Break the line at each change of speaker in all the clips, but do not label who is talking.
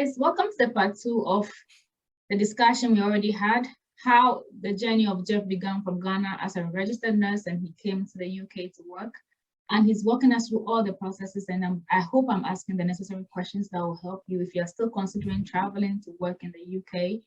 Guys, welcome to the part 2 of the discussion we already had, how the journey of Jeff began from Ghana as a registered nurse and he came to the UK to work. And he's walking us through all the processes, and I hope I'm asking the necessary questions that will help you. If you're still considering traveling to work in the UK,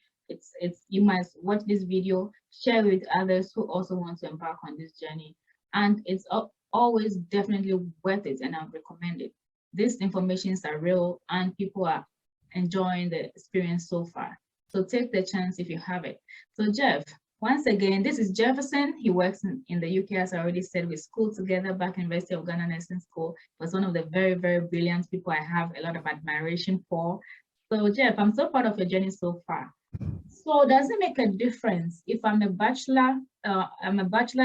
you must watch this video, share with others who also want to embark on this journey. And it's always definitely worth it, and I recommend it. These informations are real and people are enjoying the experience so far. So take the chance if you have it. So Jeff, once again, this is Jefferson. He works in the UK, as I already said. We schooled together back in University of Ghana Nursing School. He was one of the very, very brilliant people I have a lot of admiration for. So Jeff, I'm so proud of your journey so far. So does it make a difference if I'm a bachelor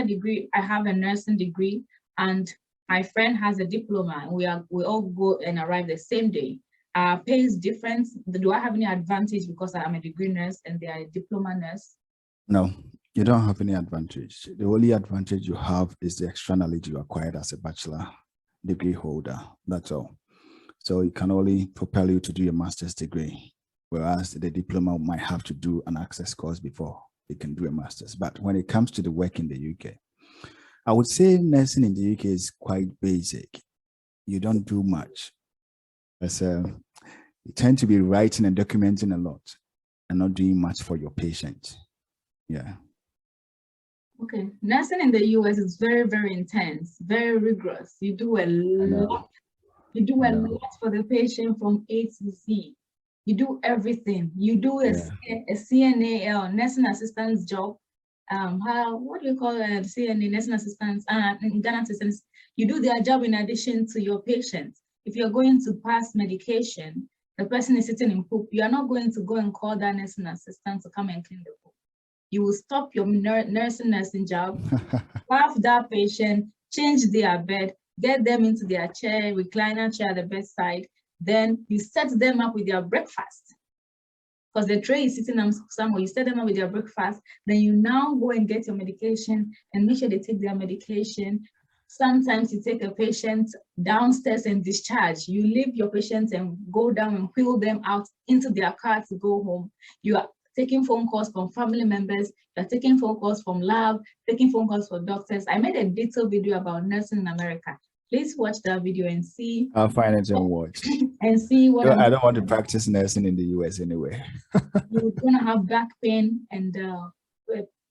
degree, I have a nursing degree, and my friend has a diploma, and we all go and arrive the same day? Pay is different. Do I have any advantage because I'm a degree nurse and they are a diploma nurse?
No, you don't have any advantage. The only advantage you have is the extra knowledge you acquired as a bachelor degree holder. That's all. So it can only propel you to do your master's degree, whereas the diploma might have to do an access course before they can do a master's. But when it comes to the work in the UK, I would say nursing in the UK is quite basic. You don't do much. You tend to be writing and documenting a lot and not doing much for your patient. Yeah.
Okay. Nursing in the US is very, very intense, very rigorous. You do a lot. You do a lot for the patient from A to Z. You do everything. You do a CNAL, nursing assistant's job. What do you call a CNA, nursing assistants, in Ghana assistants? You do their job in addition to your patients. If you're going to pass medication, the person is sitting in poop, you are not going to go and call that nursing assistant to come and clean the poop. You will stop your nursing job, bath that patient, change their bed, get them into their chair, recliner chair at the bedside. Then you set them up with their breakfast. Because the tray is sitting somewhere, you set them up with their breakfast. Then you now go and get your medication and make sure they take their medication. Sometimes you take a patient downstairs and discharge. You leave your patients and go down and wheel them out into their car to go home. You are taking phone calls from family members. You're taking phone calls from lab, taking phone calls for doctors. I made a detailed video about nursing in America. Please watch that video and see.
I'll find it and watch.
And see what
I don't want to practice nursing in the US anyway.
You're gonna have back pain and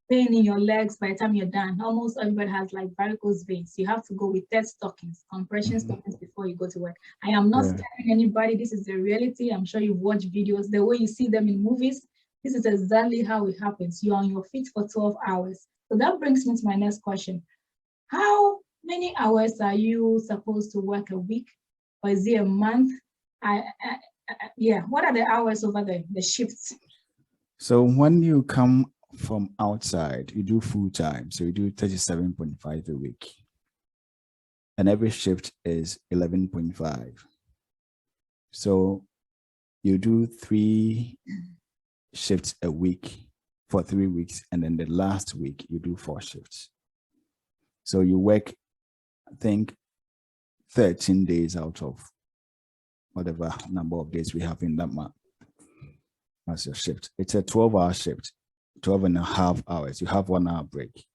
pain in your legs by the time you're done. Almost everybody has like varicose veins. You have to go with TED stockings, compression stockings before you go to work. I am not scaring anybody. This is the reality. I'm sure you've watched videos. The way you see them in movies, this is exactly how it happens. You're on your feet for 12 hours. So that brings me to my next question. How many hours are you supposed to work a week? Or is it a month? What are the hours over the shifts?
So when you come from outside, you do full time. So you do 37.5 a week. And every shift is 11.5. So you do 3 shifts a week for 3 weeks. And then the last week, you do 4 shifts. So you work, I think, 13 days out of whatever number of days we have in that month as your shift. It's a 12-hour shift, 12 and a half hours. You have 1 hour break.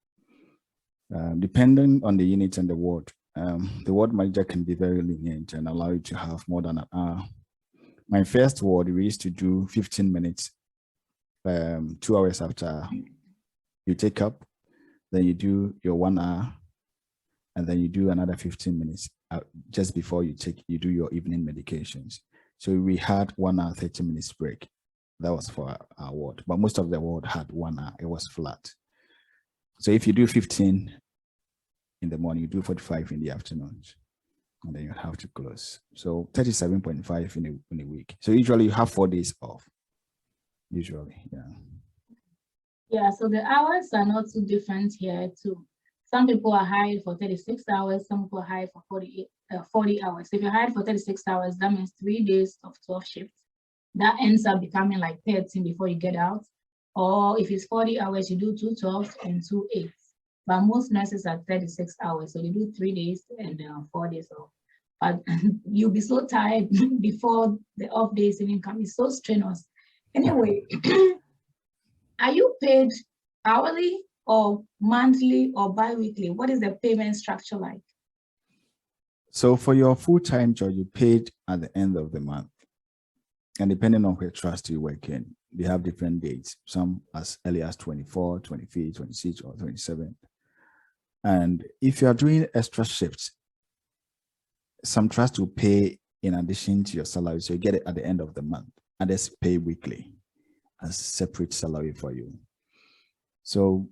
Depending on the unit and the ward manager can be very lenient and allow you to have more than an hour. My first ward, we used to do 15 minutes, 2 hours after you take up, then you do your 1 hour, and then you do another 15 minutes just before you do your evening medications. So we had 1 hour, 30 minutes break. That was for our ward, but most of the ward had 1 hour. It was flat. So if you do 15 in the morning, you do 45 in the afternoon, and then you have to close. So 37.5 in a week. So usually you have 4 days off. Usually, yeah.
Yeah, so the hours are not too different here too. Some people are hired for 36 hours, some people are hired for 40 hours. If you're hired for 36 hours, that means 3 days of 12 shifts. That ends up becoming like 13 before you get out. Or if it's 40 hours, you do 2 12s and 2 8s. But most nurses are 36 hours, so they do 3 days and 4 days off. but you'll be so tired before the off days even come. It's so strenuous. Anyway, are you paid hourly or monthly or bi-weekly? What is the payment structure like?
So for your full-time job, you paid at the end of the month. And depending on which trust you work in, they have different dates, some as early as 24, 25, 26, or 27. And if you are doing extra shifts, some trust will pay in addition to your salary. So you get it at the end of the month, and it's pay weekly as separate salary for you. So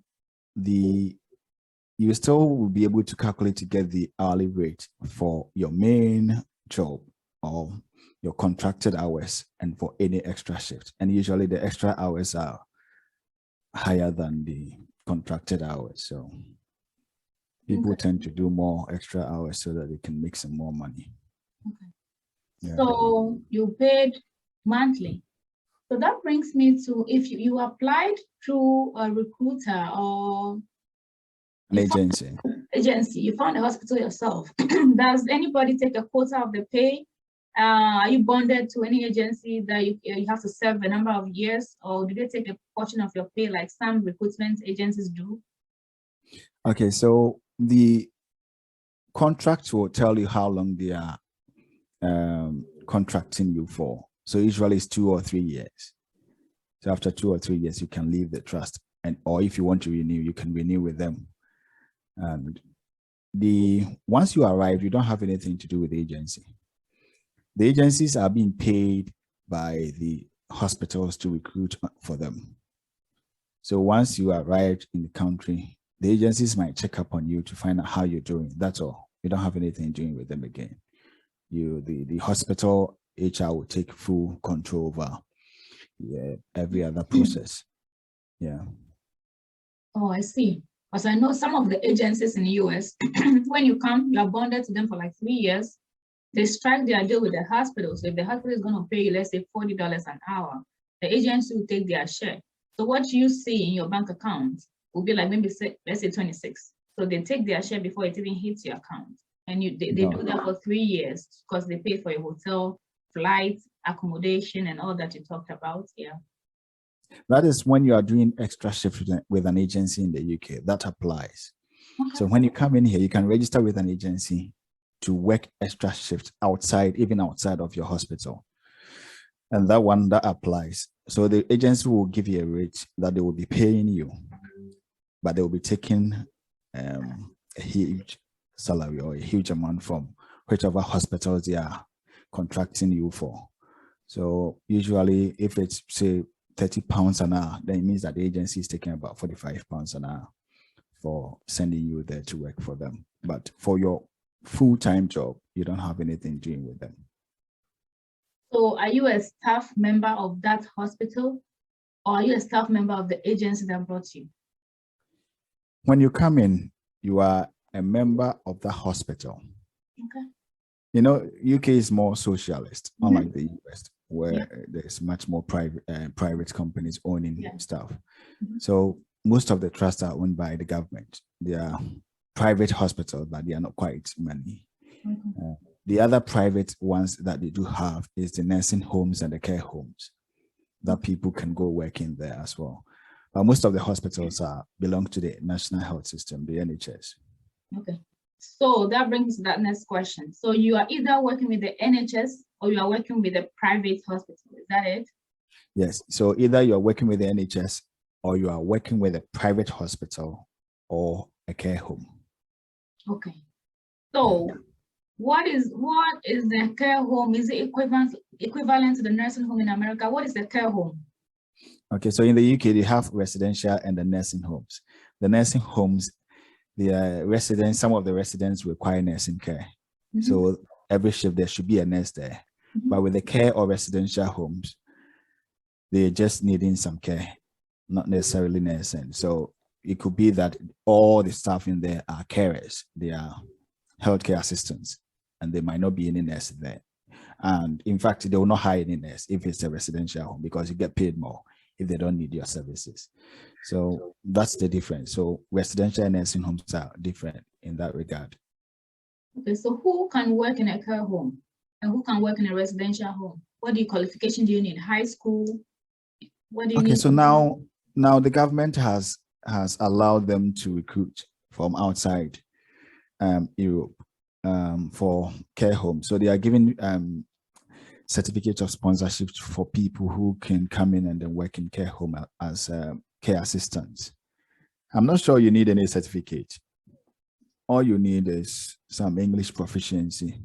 you still will be able to calculate to get the hourly rate for your main job or your contracted hours and for any extra shift. And usually the extra hours are higher than the contracted hours. So people tend to do more extra hours so that they can make some more money.
Okay.
Yeah.
So you paid monthly. So that brings me to, if you applied through a recruiter or
an agency,
you found a hospital yourself, does anybody take a quota of the pay? Are you bonded to any agency that you have to serve a number of years, or do they take a portion of your pay like some recruitment agencies do?
Okay, so the contract will tell you how long they are contracting you for. So usually it's 2 or 3 years. So after 2 or 3 years, you can leave the trust, or if you want to renew, you can renew with them. And once you arrive, you don't have anything to do with the agency. The agencies are being paid by the hospitals to recruit for them. So once you arrived in the country, the agencies might check up on you to find out how you're doing. That's all. You don't have anything doing with them again. The hospital HR will take full control over every other process. Yeah.
Oh, I see. Because I know some of the agencies in the US, when you come, you are bonded to them for like 3 years. They strike their deal with the hospital. So if the hospital is going to pay you, let's say $40 an hour, the agency will take their share. So what you see in your bank account will be like maybe let's say 26. So they take their share before it even hits your account. And they do that for 3 years because they pay for your hotel, flight, accommodation, and all that you talked about. Yeah.
That is when you are doing extra shift with an agency in the UK. That applies. Okay. So when you come in here, you can register with an agency to work extra shifts even outside of your hospital. And that applies. So the agency will give you a rate that they will be paying you, but they will be taking a huge salary or a huge amount from whichever hospitals they are contracting you for. So usually if it's say £30 an hour, then it means that the agency is taking about £45 an hour for sending you there to work for them. But for your full-time job, you don't have anything doing with them.
So are you a staff member of that hospital, or are you a staff member of the agency that brought you?
When you come in, you are a member of the hospital. Okay. You know, UK is more socialist, unlike the US, where there's much more private companies owning stuff. So most of the trusts are owned by the government. They are private hospitals, but they are not quite many. The other private ones that they do have is the nursing homes and the care homes that people can go work in there as well. But most of the hospitals belong to the national health system, the NHS.
Okay. So that brings that next question. So you are either working with the NHS or you are working with a private hospital. Is that it?
Yes. So either you are working with the NHS or you are working with a private hospital or a care home.
Okay. So what is the care home? Is it equivalent to the nursing home in America? What is the care home?
Okay, so in the UK, they have residential and the nursing homes. The nursing homes, some of the residents require nursing care. So every shift there should be a nurse there. But with the care or residential homes, they're just needing some care, not necessarily nursing. So it could be that all the staff in there are carers. They are healthcare assistants, and there might not be any nurse there. And in fact, they will not hire any nurse if it's a residential home because you get paid more if they don't need your services. So that's the difference. So residential and nursing homes are different in that regard.
Okay, so who can work in a care home and who can work in a residential home? What qualification do you need? High school? What do you
Okay,
need?
so now the government has allowed them to recruit from outside Europe for care homes. So they are giving certificates of sponsorship for people who can come in and then work in care home as care assistants. I'm not sure you need any certificate. All you need is some English proficiency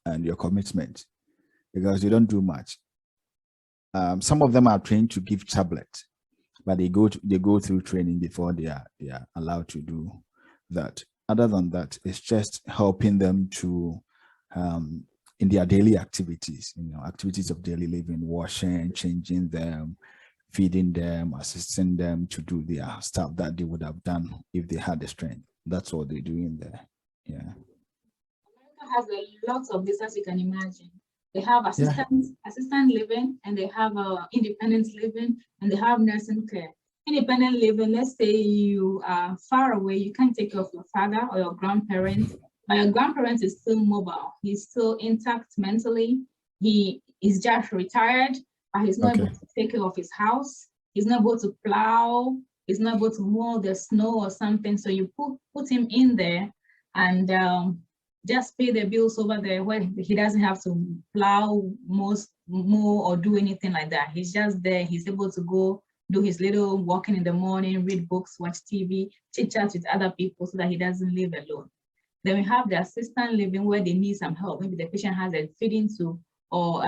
and your commitment, because you don't do much. Some of them are trained to give tablets, but they go through training before they are allowed to do that. Other than that, it's just helping them to in their daily activities, activities of daily living, washing, changing them, feeding them, assisting them to do their stuff that they would have done if they had the strength. That's what they do in there. Yeah.
America has a lot of business you can imagine. They have assistant living, and they have independent living, and they have nursing care. Independent living, let's say you are far away, you can't take care of your father or your grandparents, but your grandparent is still mobile. He's still intact mentally. He is just retired, but he's not able to take care of his house. He's not able to plow. He's not able to mow the snow or something. So you put him in there and just pay the bills over there where he doesn't have to plow, mow, or do anything like that. He's just there. He's able to go do his little walking in the morning, read books, watch TV, chit chat with other people so that he doesn't live alone. Then we have the assistant living where they need some help. Maybe the patient has a feeding tube or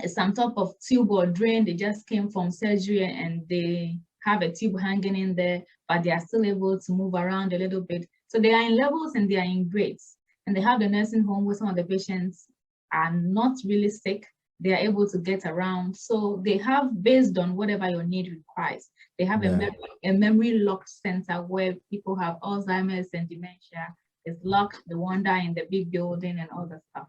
some type of tube or drain. They just came from surgery and they have a tube hanging in there, but they are still able to move around a little bit. So they are in levels and they are in grades. And they have the nursing home where some of the patients are not really sick. They are able to get around. So they have, based on whatever your need requires, they have a memory locked center where people have Alzheimer's and dementia. It's locked, the one die in the big building and all that stuff.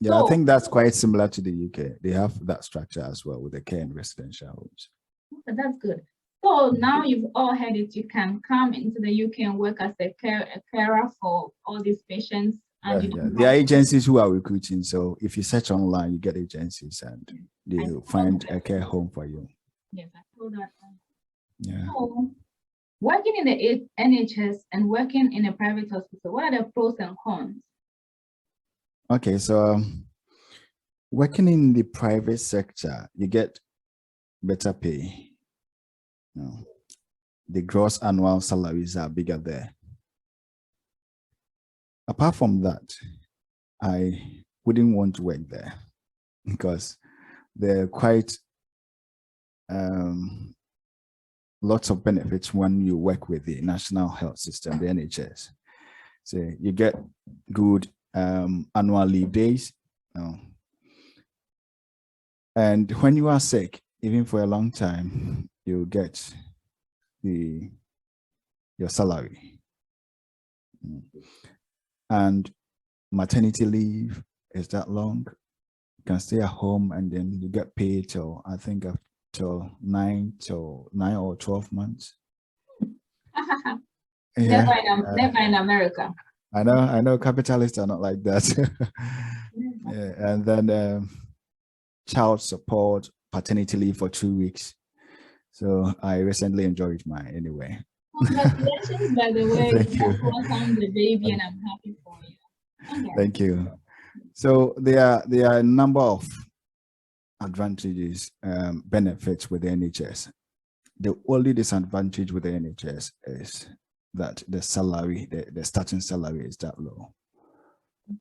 Yeah, so, I think that's quite similar to the UK. They have that structure as well with the care and residential homes.
Okay, that's good. So now you've all heard it, you can come into the UK and work as a carer for all these patients. And
there are agencies who are recruiting. So if you search online, you get agencies and they'll find a care home for you.
Yes, I saw that.
Yeah.
So, working in the NHS and working in a private hospital, what are the pros and cons?
Okay, so working in the private sector, you get better pay. The gross annual salaries are bigger there. Apart from that, I wouldn't want to work there because there are quite lots of benefits when you work with the national health system, the NHS. So you get good annual leave days. And when you are sick, even for a long time, you get your salary. And maternity leave is that long. You can stay at home and then you get paid till, I think, till 9 or 12 months.
Never in America.
I know capitalists are not like that. Yeah, and then child support, paternity leave for 2 weeks. So I recently enjoyed mine anyway.
Congratulations, by the way. Thank you. Welcome the baby, and I'm happy for you. Okay.
Thank you. So there are a number of advantages, benefits with the NHS. The only disadvantage with the NHS is that the salary, the starting salary is that low.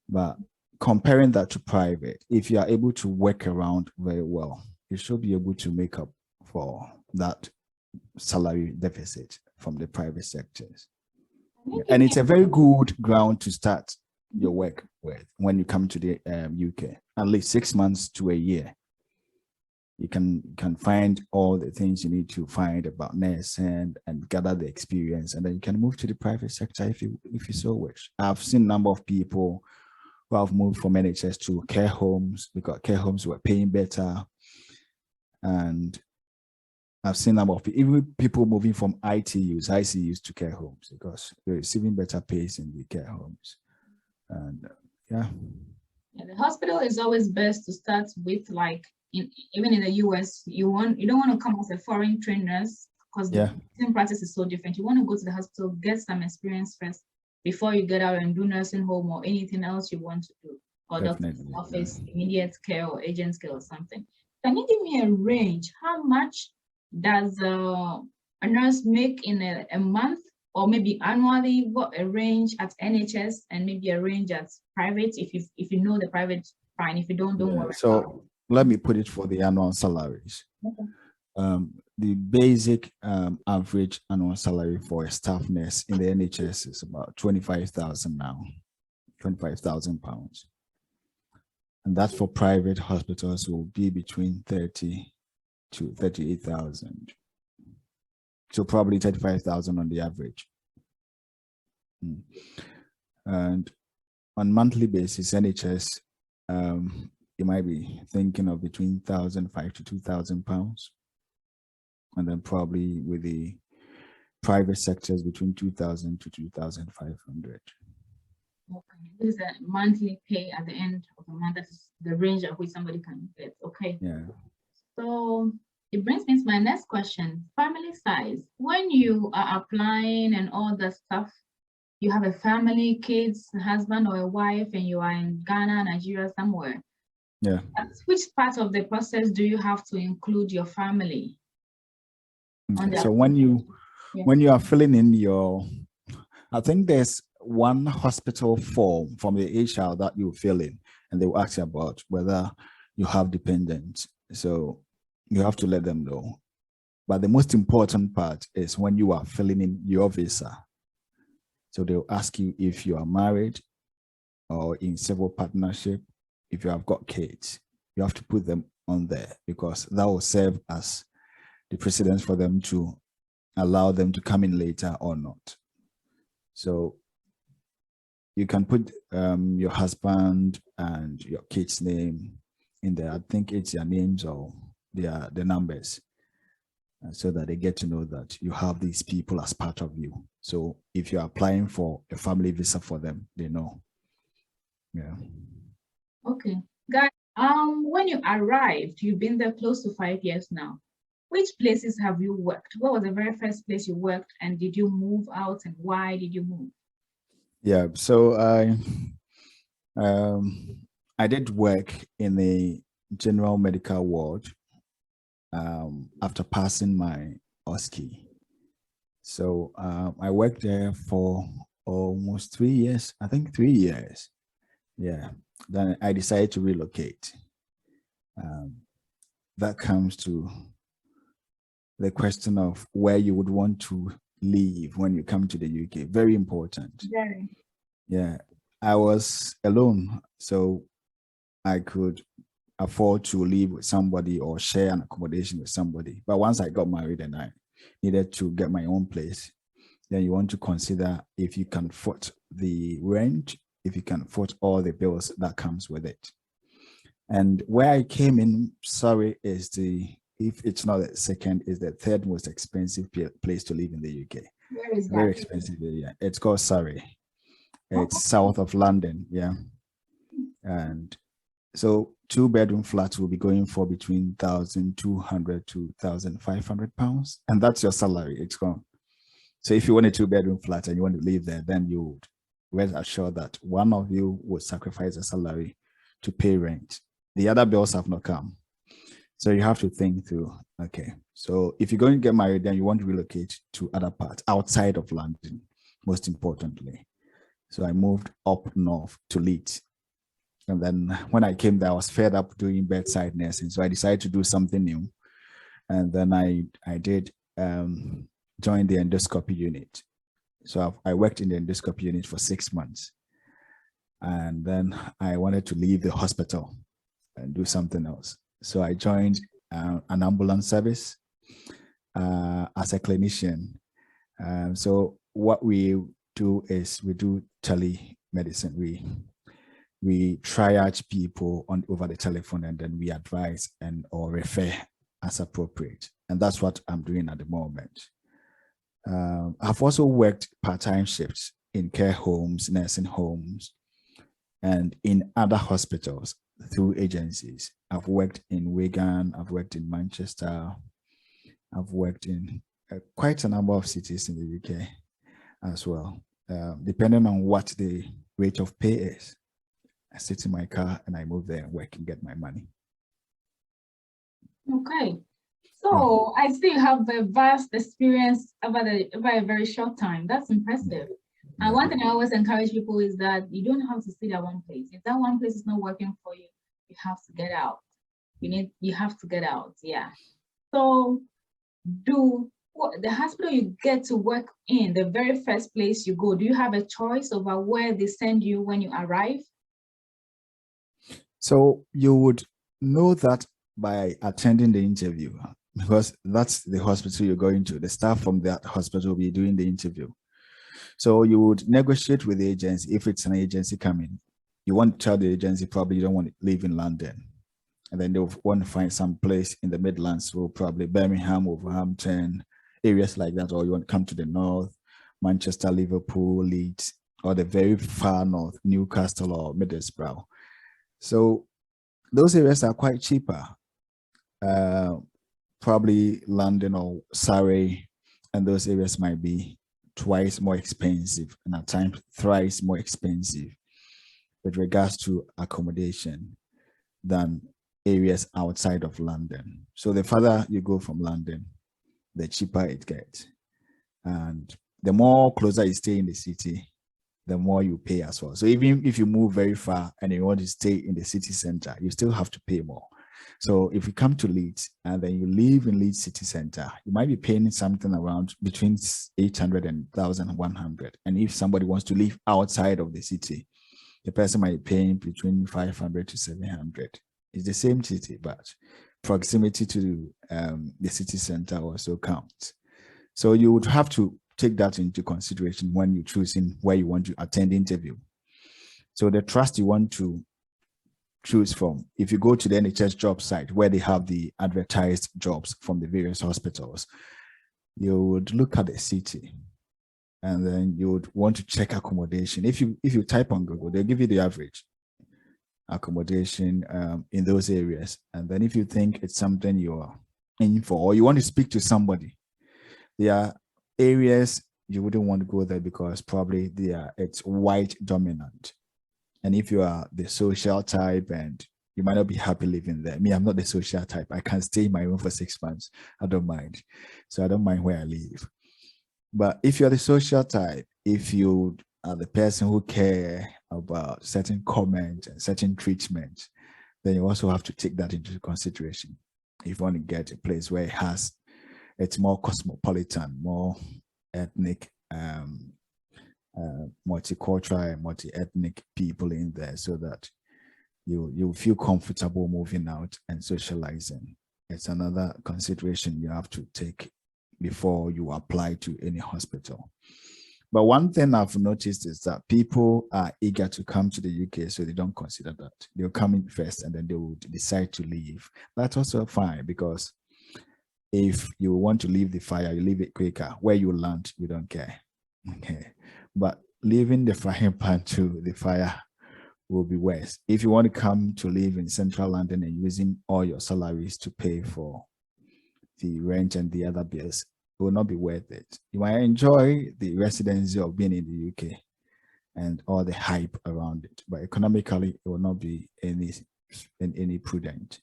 But comparing that to private, if you are able to work around very well, you should be able to make up for that salary deficit from the private sectors. And it's a very good ground to start your work with when you come to the UK, at least 6 months to a year. You can find all the things you need to find about nursing and gather the experience, and then you can move to the private sector if you so wish. I've seen a number of people who have moved from NHS to care homes because care homes were paying better, and I've seen a number of even people moving from ICUs to care homes because they're receiving better pays in the care homes. And yeah.
Yeah, the hospital is always best to start with, like even in the US, you don't want to come as a foreign trained nurse because the nursing practice is so different. You want to go to the hospital, get some experience first before you get out and do nursing home or anything else you want to do, or doctor's office, immediate care or agent care or something. Can you give me a range? How much does a nurse make in a month, or maybe annually? What a range at NHS and maybe a range at private? If you know the private, fine. If you don't worry.
So let me put it for the annual salaries. Okay. The basic average annual salary for a staff nurse in the NHS is about 25,000 now, 25,000 pounds. And that for private hospitals will be between 30 to 38,000. So probably 35,000 on the average. And on monthly basis, NHS, you might be thinking of between 1,500 to 2,000 pounds. And then probably with the private sectors between 2,000 to 2,500.
Okay, this is a monthly pay at the end of the month. That's the range at which somebody can get. Okay.
Yeah.
So it brings me to my next question. Family size. When you are applying and all that stuff, you have a family, kids, a husband or a wife, and you are in Ghana, Nigeria, somewhere.
Yeah.
At which part of the process do you have to include your family?
Okay. So when you are filling in your, I think there's one hospital form from the HR that you fill in, and they will ask you about whether you have dependents. So you have to let them know. But the most important part is when you are filling in your visa. So they'll ask you if you are married or in civil partnership. If you have got kids, you have to put them on there because that will serve as the precedence for them to allow them to come in later or not. So you can put your husband and your kid's name in there. I think it's their names or their numbers, so that they get to know that you have these people as part of you. So if you're applying for a family visa for them, they know. Yeah.
Okay, guys. When you arrived, you've been there close to 5 years now. Which places have you worked? What was the very first place you worked, and did you move out, and why did you move?
Yeah, so I did work in the general medical ward after passing my OSCE. So I worked there for almost 3 years, I think 3 years. Yeah, then I decided to relocate. That comes to the question of where you would want to live when you come to the UK. Very important.
Very.
Yeah, I was alone, so I could afford to live with somebody or share an accommodation with somebody. But once I got married and I needed to get my own place, then you want to consider if you can afford the rent, if you can afford all the bills that comes with it. And where I came in, Surrey is if it's not the second, is the third most expensive place to live in the UK.
Where is that?
Very expensive area. It's called Surrey. It's south of London, yeah. And so 2-bedroom flats will be going for between 1,200 to 1,500 pounds. And that's your salary, it's gone. So if you want a 2-bedroom flat and you want to live there, then you would rest assured that one of you would sacrifice a salary to pay rent. The other bills have not come. So you have to think through, okay, so if you're going to get married, then you want to relocate to other parts outside of London, most importantly. So I moved up north to Leeds. And then when I came there, I was fed up doing bedside nursing. So I decided to do something new. And then I did join the endoscopy unit. So I worked in the endoscopy unit for 6 months. And then I wanted to leave the hospital and do something else. So I joined an ambulance service as a clinician. So what we do is we do telemedicine. We triage people over the telephone, and then we advise or refer as appropriate. And that's what I'm doing at the moment. I've also worked part-time shifts in care homes, nursing homes, and in other hospitals through agencies. I've worked in Wigan, I've worked in Manchester, I've worked in quite a number of cities in the UK as well. Depending on what the rate of pay is, I sit in my car and I move there and work and get my money.
Okay. So I see you have a vast experience over a very short time. That's impressive. And one thing I always encourage people is that you don't have to sit at one place. If that one place is not working for you, you have to get out. You have to get out. Yeah. So the hospital you get to work in, the very first place you go, do you have a choice over where they send you when you arrive?
So you would know that by attending the interview, because that's the hospital you're going to. The staff from that hospital will be doing the interview. So you would negotiate with the agency. If it's an agency coming, you want to tell the agency probably you don't want to live in London. And then they'll want to find some place in the Midlands, so probably Birmingham, Wolverhampton, areas like that, or you want to come to the north, Manchester, Liverpool, Leeds, or the very far north, Newcastle or Middlesbrough. So those areas are quite cheaper. Probably London or Surrey, and those areas might be twice more expensive and at times thrice more expensive with regards to accommodation than areas outside of London. So the further you go from London, the cheaper it gets. And the more closer you stay in the city, the more you pay as well. So even if you move very far and you want to stay in the city center, you still have to pay more. So if you come to Leeds and then you live in Leeds city center, you might be paying something around between 800 and 1,100. And if somebody wants to live outside of the city, the person might be paying between 500 to 700. It's the same city, but proximity to the city center also counts. So you would have to take that into consideration when you're choosing where you want to attend the interview. So the trust you want to choose from, if you go to the NHS job site where they have the advertised jobs from the various hospitals, you would look at the city and then you would want to check accommodation. If you type on Google, they'll give you the average accommodation in those areas. And then if you think it's something you're in for, or you want to speak to somebody, there are areas you wouldn't want to go there because probably it's white dominant. And if you are the social type and you might not be happy living there. Me, I'm not the social type. I can stay in my room for 6 months. I don't mind. So I don't mind where I live. But if you're the social type, if you are the person who care about certain comments and certain treatment, then you also have to take that into consideration. If you want to get a place where it's more cosmopolitan, more ethnic, multicultural and multi-ethnic people in there, so that you feel comfortable moving out and socializing. It's another consideration you have to take before you apply to any hospital. But one thing I've noticed is that people are eager to come to the UK, so they don't consider that. They'll come in first and then they will decide to leave. That's also fine, because if you want to leave the fire, you leave it quicker. Where you land, you don't care. Okay. But leaving the frying pan to the fire will be worse. If you want to come to live in central London and using all your salaries to pay for the rent and the other bills, it will not be worth it. You might enjoy the residency of being in the UK and all the hype around it, but economically, it will not be any prudent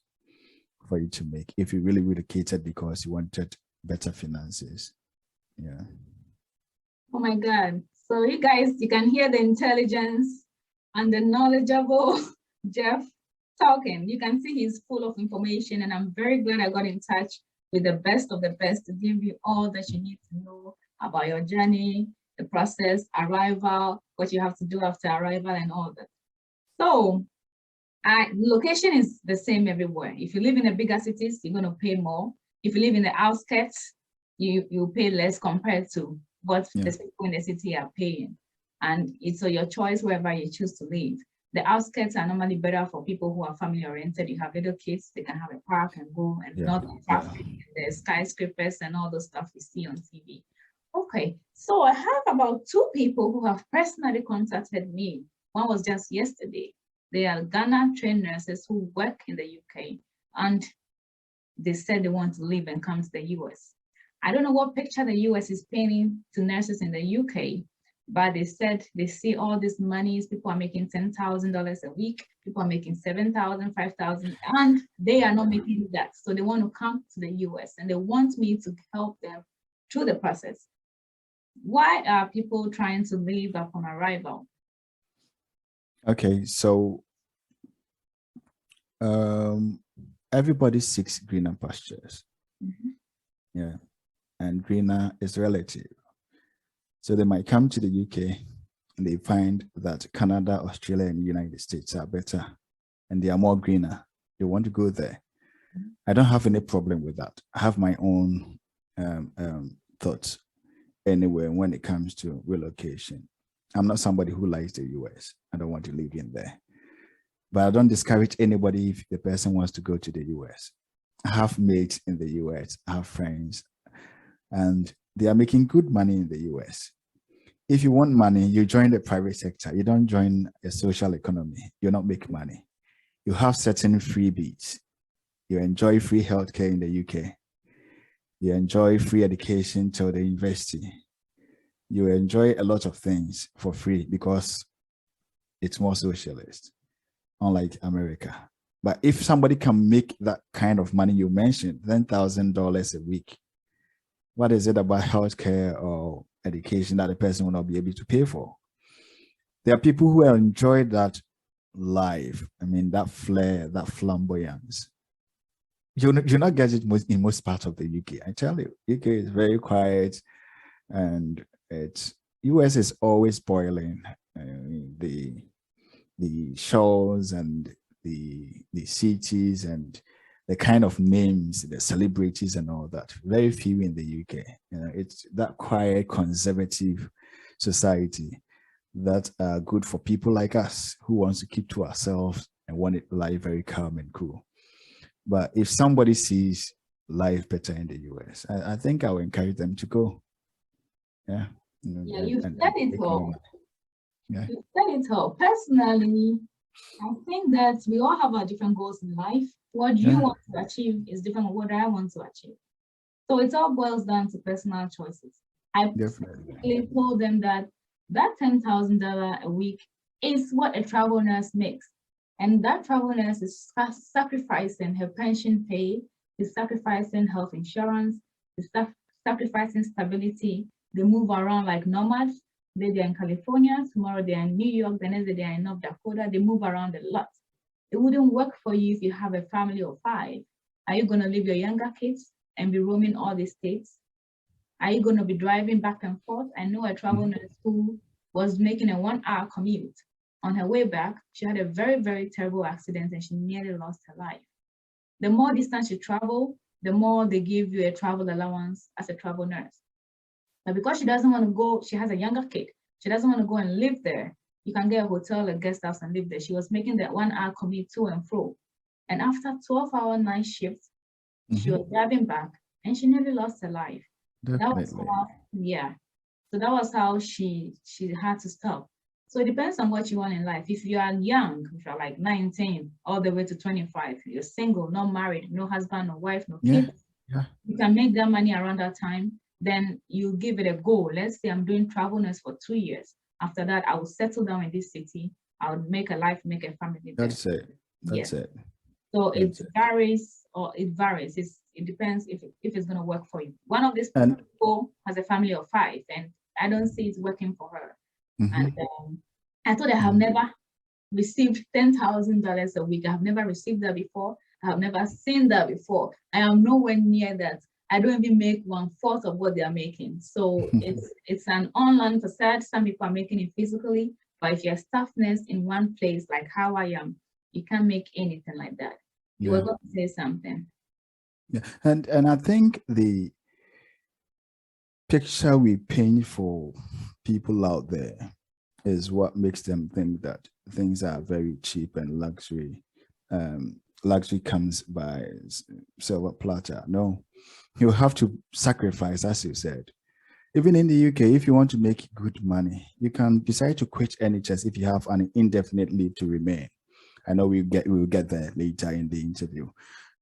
for you to make if you really relocated because you wanted better finances. Yeah.
Oh my God. So you guys, you can hear the intelligence and the knowledgeable Jeff talking. You can see he's full of information, and I'm very glad I got in touch with the best of the best to give you all that you need to know about your journey, the process, arrival, what you have to do after arrival, and all that. So location is the same everywhere. If you live in the bigger cities, you're going to pay more. If you live in the outskirts, you pay less compared to what the people in the city are paying. And it's your choice wherever you choose to live. The outskirts are normally better for people who are family oriented. You have little kids, they can have a park and go, and not traffic, the skyscrapers and all the stuff we see on TV. Okay, so I have about 2 people who have personally contacted me One was just yesterday. They are Ghana trained nurses who work in the UK, and they said they want to leave and come to the US. I don't know what picture the US is painting to nurses in the UK, but they said they see all these monies. People are making $10,000 a week. People are making 7,000, 5,000, and they are not making that. So they want to come to the US and they want me to help them through the process. Why are people trying to leave upon arrival?
Okay, so everybody seeks greener pastures.
Mm-hmm.
Yeah, and greener is relative. So they might come to the UK and they find that Canada, Australia, and the United States are better and they are more greener. They want to go there.
Mm-hmm.
I don't have any problem with that. I have my own thoughts anyway when it comes to relocation. I'm not somebody who likes the US. I don't want to live in there. But I don't discourage anybody if the person wants to go to the US. I have mates in the US, I have friends, and they are making good money in the US. If you want money, you join the private sector. You don't join a social economy. You'll not make money. You have certain freebies. You enjoy free healthcare in the UK. You enjoy free education till the university. You enjoy a lot of things for free because it's more socialist, unlike America. But if somebody can make that kind of money you mentioned, $10,000 a week, what is it about healthcare or education that the person will not be able to pay for? There are people who enjoy that life. I mean, that flair, that flamboyance. You not get it in most parts of the UK. I tell you, UK is very quiet, and it's US is always boiling. The shows and the cities and the kind of names, the celebrities and all that. Very few in the UK. It's that quiet, conservative society that are good for people like us who wants to keep to ourselves and want it life very calm and cool. But if somebody sees life better in the US, I think I will encourage them to go. Yeah.
Yeah, you've said it all.
Yeah.
You've said it all. Personally, I think that we all have our different goals in life. What you want to achieve is different from what I want to achieve. So it all boils down to personal choices. I definitely told them that $10,000 a week is what a travel nurse makes. And that travel nurse is sacrificing her pension pay, is sacrificing health insurance, is sacrificing stability. They move around like nomads. Today they're in California, tomorrow they're in New York, the next day they're in North Dakota. They move around a lot. It wouldn't work for you if you have a family of 5. Are you going to leave your younger kids and be roaming all the states? Are you going to be driving back and forth? I know a travel nurse who was making a 1-hour commute. On her way back, she had a very, very terrible accident and she nearly lost her life. The more distance you travel, the more they give you a travel allowance as a travel nurse. But because she doesn't want to go, she has a younger kid. She doesn't want to go and live there. You can get a hotel, a guest house and live there. She was making that 1-hour commute to and fro. And after 12-hour night shifts, she was driving back and she nearly lost her life. Definitely. That was how, yeah. So that was how she had to stop. So it depends on what you want in life. If you are young, if you're like 19 all the way to 25, you're single, not married, no husband, no wife, no kids, you can make that money around that time, then you give it a go. Let's say I'm doing travel nurse for 2 years. After that, I will settle down in this city. I would make a life, make a family.
That's it. That's it.
So it varies, or it varies. It depends if it's going to work for you. One of these people has a family of 5, and I don't see it working for her. And I thought I have never received $10,000 a week. I have never received that before. I have never seen that before. I am nowhere near that. I don't even make 1/4 of what they are making. So it's an online facade. Some people are making it physically, but if you're staff nurse in one place like how I am, you can't make anything like that. You were going to say something.
Yeah, and I think the picture we paint for people out there is what makes them think that things are very cheap and luxury. Luxury comes by silver platter. No, you have to sacrifice, as you said. Even in the UK, if you want to make good money, you can decide to quit NHS if you have an indefinite leave to remain. I know we'll get there later in the interview.